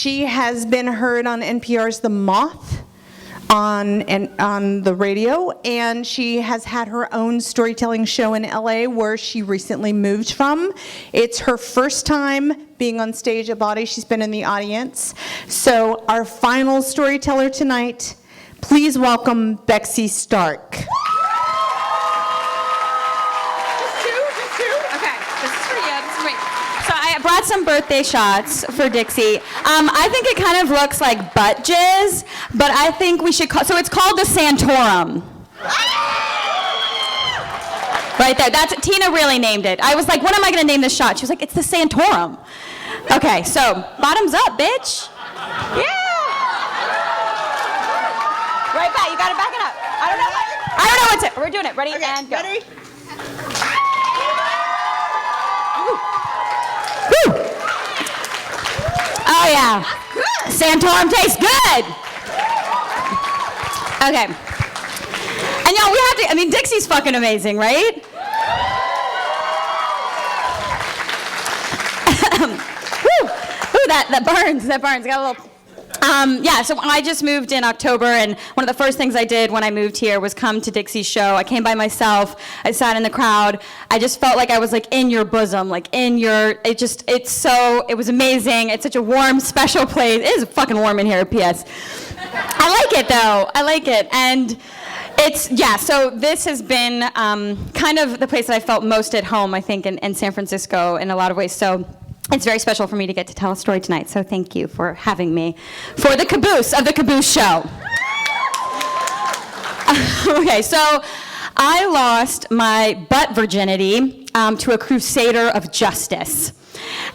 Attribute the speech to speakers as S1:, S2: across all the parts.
S1: She has been heard on NPR's The Moth on the radio, and she has had her own storytelling show in LA where she recently moved from. It's her first time being on stage at Bawdy. She's been in the audience. So our final storyteller tonight, please welcome Bexie Stark.
S2: I brought some birthday shots for Dixie. I think it kind of looks like butt jizz, but I think we should call, so it's called the Santorum. Right there, Tina really named it. I was like, what am I gonna name this shot? She was like, it's the Santorum. Okay, so bottoms up, bitch. Yeah. Right back, you gotta back it up. I don't know what to, we're doing it, ready, okay, and go. Ready? Oh yeah, Santorum tastes good. Okay, and y'all, we have to. I mean, Dixie's fucking amazing, right? Woo, that burns. That burns. Got a little. Yeah, so I just moved in October, and one of the first things I did when I moved here was come to Dixie's show. I came by myself. I sat in the crowd. I just felt like I was like in your bosom, like in your, it was amazing. It's such a warm, special place. It is fucking warm in here, P.S. I like it though. I like it. And so this has been kind of the place that I felt most at home, I think, in San Francisco in a lot of ways. So it's very special for me to get to tell a story tonight, so thank you for having me for the caboose of the Caboose Show. Okay, so I lost my butt virginity to a crusader of justice.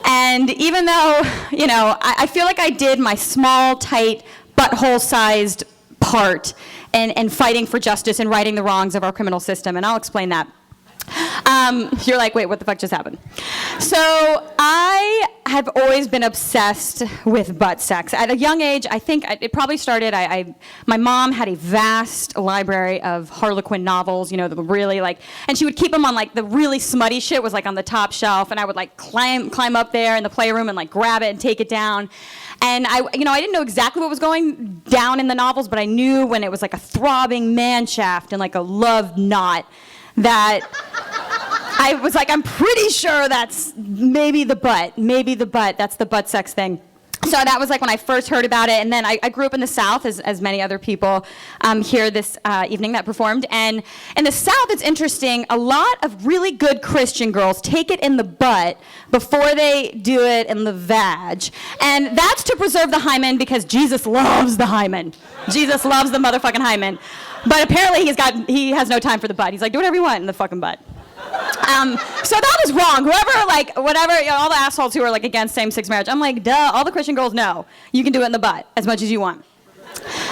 S2: And even though, I feel like I did my small, tight, butthole-sized part in fighting for justice and righting the wrongs of our criminal system, and I'll explain that. You're like, wait, what the fuck just happened? So I have always been obsessed with butt sex. At a young age, I think it probably started, my mom had a vast library of Harlequin novels, the really and she would keep them on the really smutty shit was on the top shelf, and I would climb up there in the playroom and grab it and take it down. And I didn't know exactly what was going down in the novels, but I knew when it was a throbbing man shaft and a love knot, that I was I'm pretty sure that's maybe the butt, that's the butt sex thing. So that was when I first heard about it, and then I grew up in the South, as many other people here this evening that performed, and in the South it's interesting, a lot of really good Christian girls take it in the butt before they do it in the vag, and that's to preserve the hymen, because Jesus loves the hymen. Jesus loves the motherfucking hymen. But apparently he has no time for the butt. He's like, do whatever you want in the fucking butt. So that was wrong. Whatever, all the assholes who are against same-sex marriage, I'm like, duh, all the Christian girls know you can do it in the butt as much as you want.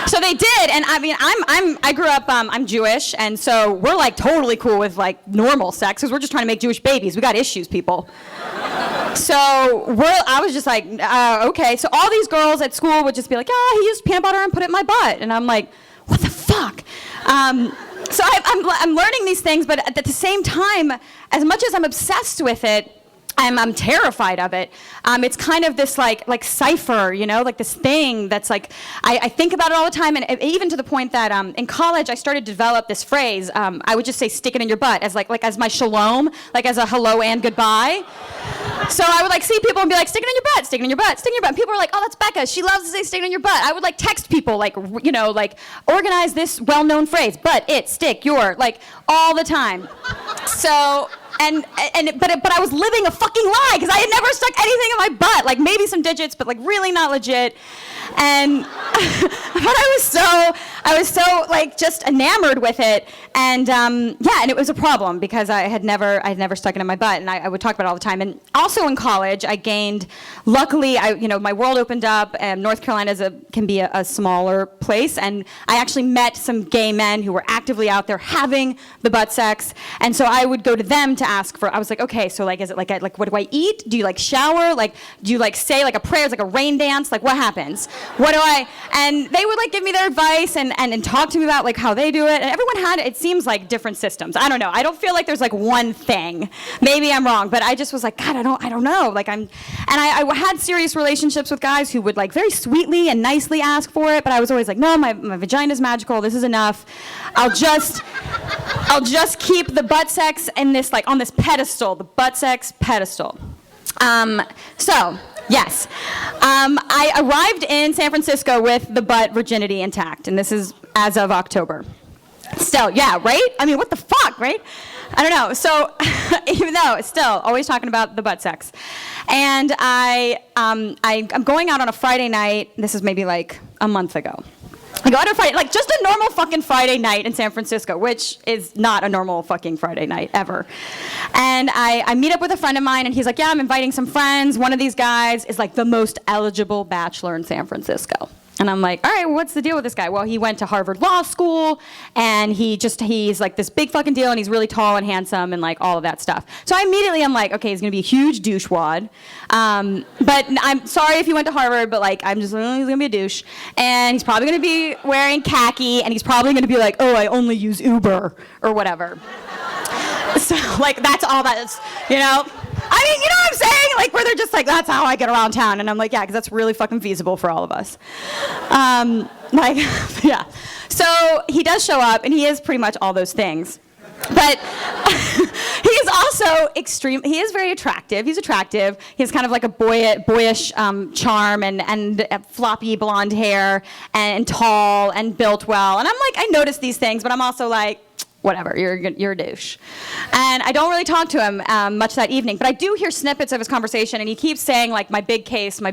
S2: So they did, and I mean, I grew up, I'm Jewish, and so we're totally cool with normal sex, because we're just trying to make Jewish babies. We got issues, people. So I was just okay. So all these girls at school would just be like, he used peanut butter and put it in my butt, and I'm like, what the fuck? So I'm learning these things, but at the same time, as much as I'm obsessed with it, I'm terrified of it. It's kind of this cipher, this thing that's I think about it all the time, and even to the point that in college I started to develop this phrase. I would just say stick it in your butt as as my shalom, as a hello and goodbye. So I would see people and be like, stick it in your butt, stick it in your butt, stick it in your butt. And people were like, oh, that's Becca. She loves to say stick it in your butt. I would text people organize this well-known phrase, butt, it, stick, your, all the time. So. But I was living a fucking lie, because I had never stuck anything in my butt, maybe some digits, but really not legit. And but I was so just enamored with it, and and it was a problem, because I had never stuck it in my butt, and I would talk about it all the time. And also in college, I gained, luckily, my world opened up, and North Carolina can be a smaller place, and I actually met some gay men who were actively out there having the butt sex, and so I would go to them to ask for. I was like, okay, so is it what do I eat? Do you shower? Do you say a prayer? It's a rain dance? What happens? what do I, and they would like give me their advice and talk to me about like how they do it. And everyone had, it seems like different systems. I don't know. I don't feel like there's like one thing. Maybe I'm wrong, but I just was like, God, I don't know. Like I had serious relationships with guys who would like very sweetly and nicely ask for it, but I was always like, no, my vagina's magical. This is enough. I'll just keep the butt sex in this, like on this pedestal, the butt sex pedestal. So, yes. I arrived in San Francisco with the butt virginity intact, and this is as of October. Still, yeah, right? I mean, what the fuck, right? I don't know. So, even though it's still always talking about the butt sex. And I'm going out on a Friday night. This is maybe like a month ago. I go out on Friday, like just a normal fucking Friday night in San Francisco, which is not a normal fucking Friday night ever. And I meet up with a friend of mine, and he's like, yeah, I'm inviting some friends. One of these guys is like the most eligible bachelor in San Francisco. And I'm like, all right, well, what's the deal with this guy? Well, he went to Harvard Law School, and he's like this big fucking deal, and he's really tall and handsome and like all of that stuff. So I immediately I'm like, okay, he's gonna be a huge douchewad. But I'm sorry if he went to Harvard, but like I'm just, he's gonna be a douche. And he's probably gonna be wearing khaki, and he's probably gonna be like, oh, I only use Uber or whatever. So like that's all that is, you know? I mean, you know what I'm saying? Like, where they're just like, that's how I get around town. And I'm like, yeah, because that's really fucking feasible for all of us. Yeah. So he does show up, and he is pretty much all those things. But he is also extreme. He is very attractive. He's attractive. He has kind of like a boyish charm and floppy blonde hair and tall and built well. And I'm like, I notice these things, but I'm also like, whatever, you're a douche. And I don't really talk to him much that evening, but I do hear snippets of his conversation, and he keeps saying like my big case, that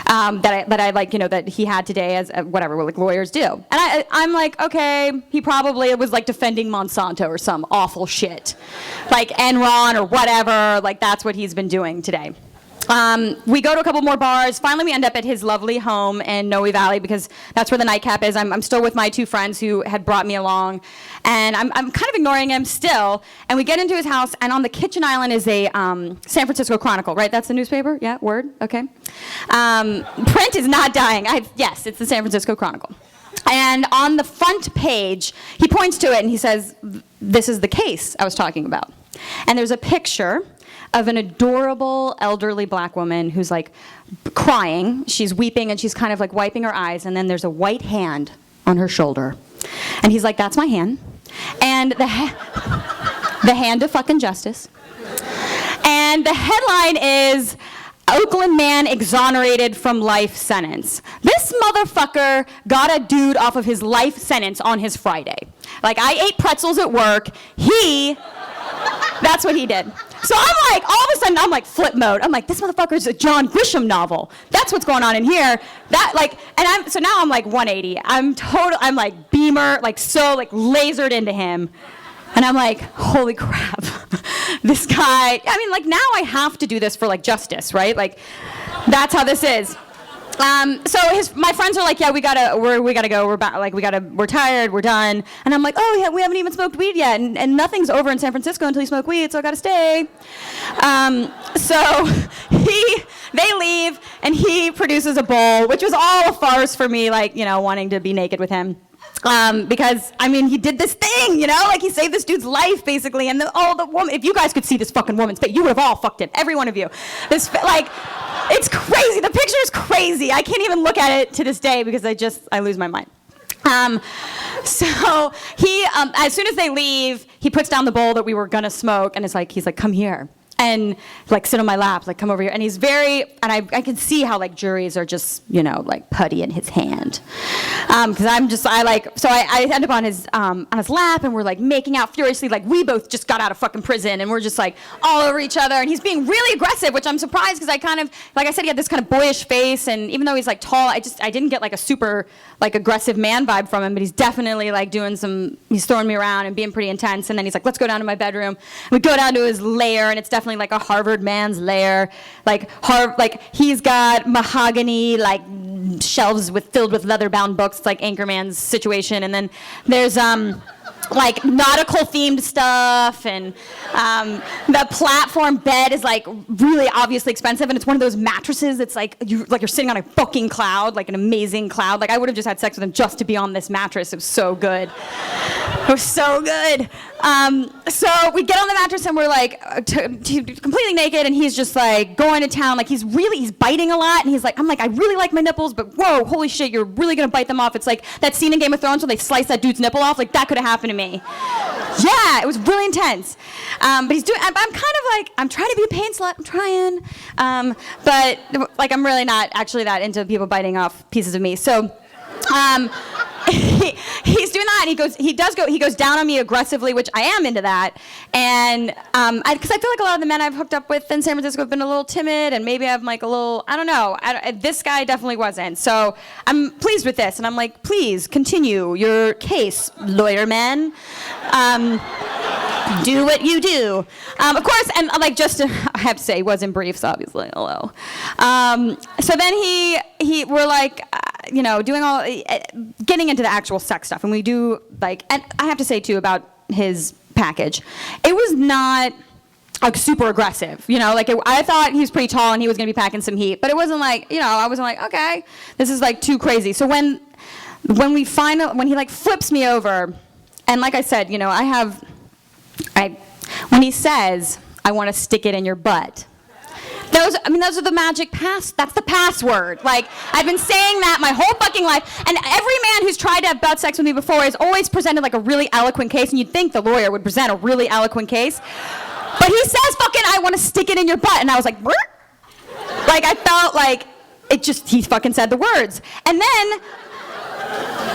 S2: I like, you know, that he had today as whatever, like lawyers do. And I'm like, okay, he probably was like defending Monsanto or some awful shit, like Enron or whatever, like that's what he's been doing today. We go to a couple more bars. Finally, we end up at his lovely home in Noe Valley because that's where the nightcap is. I'm still with my two friends who had brought me along, and I'm kind of ignoring him still. And we get into his house, and on the kitchen island is a San Francisco Chronicle, right? That's the newspaper? Yeah, word? Okay. Print is not dying. Yes, it's the San Francisco Chronicle. And on the front page, he points to it, and he says, this is the case I was talking about. And there's a picture of an adorable elderly black woman who's like crying. She's weeping and she's kind of like wiping her eyes, and then there's a white hand on her shoulder. And he's like, that's my hand. And the hand of fucking justice. And the headline is, Oakland man exonerated from life sentence. This motherfucker got a dude off of his life sentence on his Friday. Like, I ate pretzels at work. That's what he did. So I'm like, all of a sudden, I'm like flip mode. I'm like, this motherfucker's a John Grisham novel. That's what's going on in here. So now I'm like 180. I'm like beamer, like so like lasered into him. And I'm like, holy crap, this guy, I mean, like now I have to do this for like justice, right? Like, that's how this is. So my friends are like, yeah, we gotta go. We're tired. We're done. And I'm like, oh yeah, we haven't even smoked weed yet, and nothing's over in San Francisco until you smoke weed, so I gotta stay. So they leave, and he produces a bowl, which was all a farce for me, like, you know, wanting to be naked with him. Because, I mean, he did this thing, you know, like he saved this dude's life, basically, and the woman, if you guys could see this fucking woman's face, you would have all fucked it, every one of you. It's crazy, the picture is crazy. I can't even look at it to this day because I lose my mind. So he, as soon as they leave, he puts down the bowl that we were gonna smoke, and he's like, come here. And like sit on my lap, like come over here. And he's I can see how like juries are just, you know, like putty in his hand. Cause I end up on his lap, and we're like making out furiously. Like we both just got out of fucking prison, and we're just like all over each other. And he's being really aggressive, which I'm surprised, cause I kind of, like I said, he had this kind of boyish face. And even though he's like tall, I didn't get like a super like aggressive man vibe from him, but he's definitely like he's throwing me around and being pretty intense. And then he's like, let's go down to my bedroom. And we go down to his lair, and it's definitely like a Harvard man's lair, like he's got mahogany like shelves filled with leather-bound books, like Anchorman's situation, and then there's like nautical themed stuff, and the platform bed is like really obviously expensive, and it's one of those mattresses that's like you're sitting on a fucking cloud, like an amazing cloud. Like I would have just had sex with him just to be on this mattress. It was so good. It was so good. So we get on the mattress and we're like completely naked, and he's just like going to town. Like he's biting a lot, and I'm like, I really like my nipples, but whoa, holy shit, you're really gonna bite them off. It's like that scene in Game of Thrones where they slice that dude's nipple off. Like that could have happened to me. Yeah, it was really intense. But I'm kind of like, I'm trying to be a pain slut. I'm trying. But like I'm really not actually that into people biting off pieces of me. So. He's doing that, and he goes down on me aggressively, which I am into that, and because I feel like a lot of the men I've hooked up with in San Francisco have been a little timid, and maybe I'm like a little, I don't know, this guy definitely wasn't, so I'm pleased with this, and I'm like, please continue your case, lawyer man. Do what you do. Of course, and like I have to say, he was in briefs, obviously. Hello. So then we're like, doing all, getting into the actual sex stuff, and we do like, and I have to say too about his package, it was not like super aggressive, like I thought he was pretty tall and he was gonna be packing some heat, but it wasn't like, I wasn't like, okay, this is like too crazy. So when he like flips me over, and like I said, when he says, I want to stick it in your butt, those are the magic that's the password. Like, I've been saying that my whole fucking life, and every man who's tried to have butt sex with me before has always presented like a really eloquent case, and you'd think the lawyer would present a really eloquent case, but he says fucking, I want to stick it in your butt, and I was like, Brr? Like, I felt like he fucking said the words, and then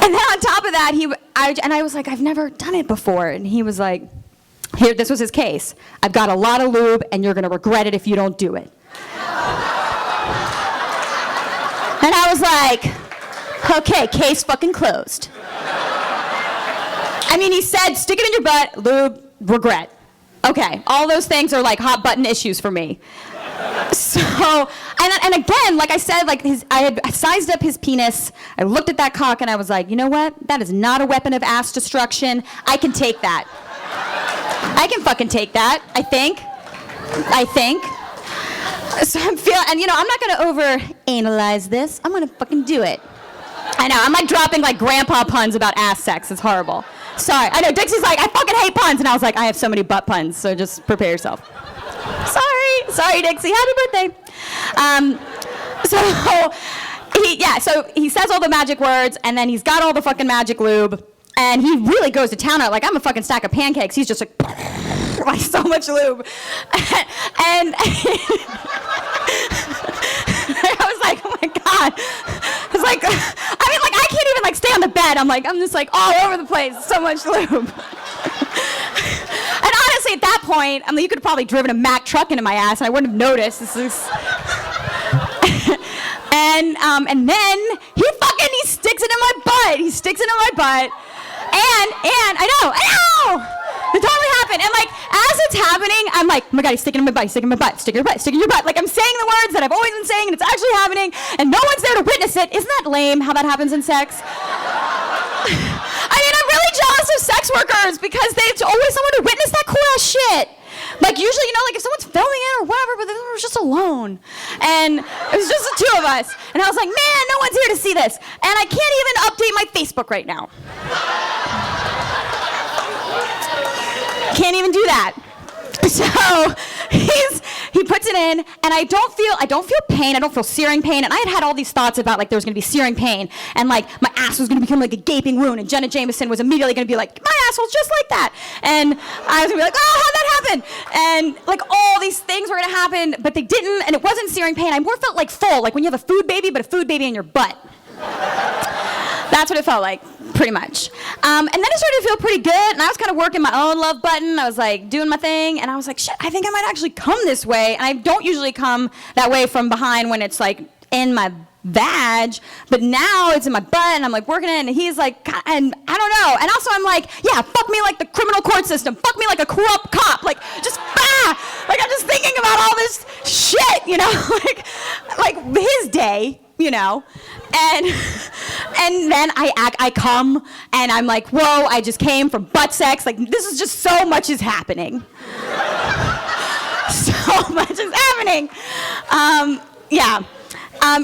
S2: on top of that, I was like, I've never done it before, and he was like, here, this was his case. I've got a lot of lube, and you're gonna regret it if you don't do it. And I was like, okay, case fucking closed. I mean, he said, stick it in your butt, lube, regret. Okay, all those things are like hot button issues for me. So, and again, like I said, like I had sized up his penis. I looked at that cock, and I was like, you know what? That is not a weapon of ass destruction. I can take that. I can fucking take that, I think. So I'm feeling, and I'm not gonna over-analyze this. I'm gonna fucking do it. I know, I'm like dropping like grandpa puns about ass sex. It's horrible. Sorry, I know, Dixie's like, I fucking hate puns, and I was like, I have so many butt puns, so just prepare yourself. Sorry, Dixie, happy birthday. So he says all the magic words, and then he's got all the fucking magic lube. And he really goes to town on it, like I'm a fucking stack of pancakes. He's just like so much lube. And I was like, oh my God. I was like, I can't even like stay on the bed. I'm just like all over the place, so much lube. And honestly, at that point, you could have probably driven a Mack truck into my ass and I wouldn't have noticed. And then he sticks it in my butt. And I know, it totally happened. And like, as it's happening, I'm like, oh my God, he's sticking in my butt, stick in your butt. Like I'm saying the words that I've always been saying, and it's actually happening, and no one's there to witness it. Isn't that lame how that happens in sex? I mean, I'm really jealous of sex workers because there's always someone to witness that cool ass shit. Like usually, like if someone's filming it or whatever, but then we were just alone. And it was just the two of us. And I was like, man, no one's here to see this. And I can't even update my Facebook right now. Can't even do that. So he puts it in, and I don't feel pain. I don't feel searing pain. And I had all these thoughts about like there was gonna be searing pain, and like my ass was gonna become like a gaping wound, and Jenna Jameson was immediately gonna be like, my asshole's just like that. And I was gonna be like, oh, how'd that happen? And like all these things were gonna happen, but they didn't, and it wasn't searing pain. I more felt like full, like when you have a food baby, but a food baby in your butt. That's what it felt like, pretty much. And then it started to feel pretty good, and I was kind of working my own love button. I was like doing my thing, and I was like, shit, I think I might actually come this way. And I don't usually come that way from behind when it's like in my vag, but now it's in my butt, and I'm like working it, and he's like, and I don't know. And also I'm like, yeah, fuck me like the criminal court system. Fuck me like a corrupt cop. Like, just, like I'm just thinking about all this shit, like his day, and And then I come, and I'm like, whoa, I just came from butt sex. Like, this is just so much is happening. So much is happening.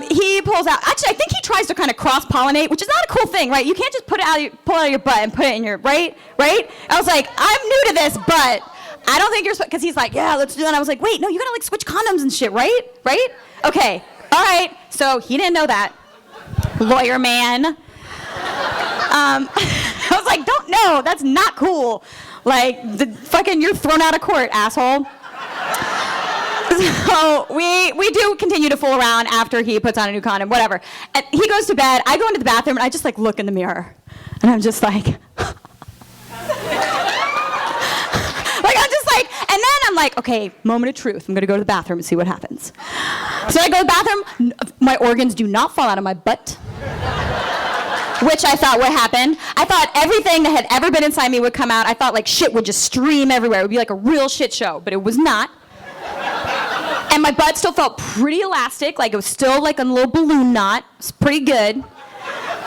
S2: He pulls out, actually, I think he tries to kind of cross-pollinate, which is not a cool thing, right? You can't just pull it out of your butt and put it in your, right? I was like, I'm new to this, but I don't think you're supposed, because he's like, yeah, let's do that. And I was like, wait, no, you gotta like switch condoms and shit, right? Okay, all right. So he didn't know that. Lawyer man. I was like, don't know, that's not cool. Like, you're thrown out of court, asshole. So we do continue to fool around after he puts on a new condom, whatever. And he goes to bed, I go into the bathroom, and I just like look in the mirror. And I'm just like, and then I'm like, okay, moment of truth. I'm gonna go to the bathroom and see what happens. So I go to the bathroom, my organs do not fall out of my butt, which I thought would happen. I thought everything that had ever been inside me would come out. I thought like shit would just stream everywhere. It would be like a real shit show, but it was not. And my butt still felt pretty elastic, like it was still like a little balloon knot. It's pretty good.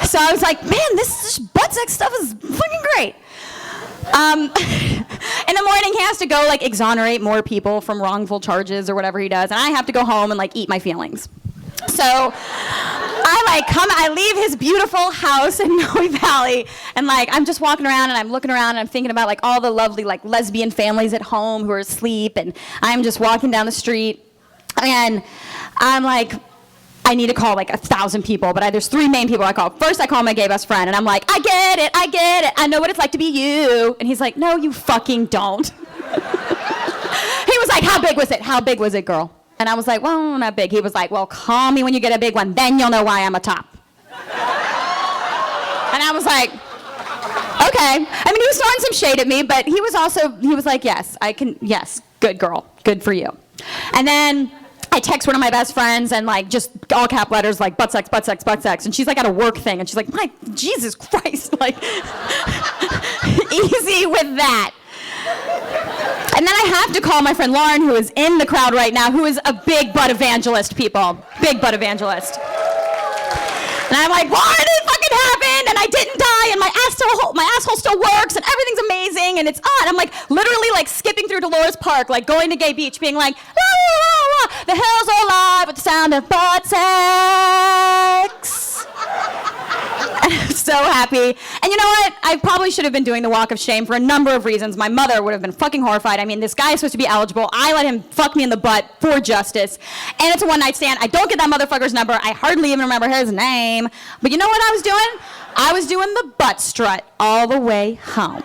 S2: So I was like, man, this butt sex stuff is fucking great. In the morning, he has to go like exonerate more people from wrongful charges or whatever he does, and I have to go home and like eat my feelings. So I leave his beautiful house in Noe Valley, and like I'm just walking around and I'm looking around and I'm thinking about like all the lovely like lesbian families at home who are asleep, and I'm just walking down the street, and I'm like, I need to call like 1,000 people, but there's 3 main people I call. First, I call my gay best friend, and I'm like, I get it, I know what it's like to be you. And he's like, no, you fucking don't. He was like, how big was it, girl? And I was like, well, not big. He was like, well, call me when you get a big one, then you'll know why I'm a top. And I was like, okay. I mean, he was throwing some shade at me, but he was like, yes, good girl, good for you. And then I text one of my best friends and like just all cap letters like butt sex, and she's like at a work thing, and she's like, my Jesus Christ, like easy with that. And then I have to call my friend Lauren, who is in the crowd right now, who is a big butt evangelist, people. Big butt evangelist. And I'm like, Lauren, it fucking happened, and I didn't die, and my asshole still works, and everything's amazing, and it's on. I'm like literally like skipping through Dolores Park, like going to Gay Beach, being like, la, la, la, la. The hills are alive with the sound of butt sex. I'm so happy. And you know what? I probably should have been doing the walk of shame for a number of reasons. My mother would have been fucking horrified. I mean, this guy is supposed to be eligible. I let him fuck me in the butt for justice. And it's a one-night stand. I don't get that motherfucker's number. I hardly even remember his name. But you know what I was doing? I was doing the butt strut all the way home.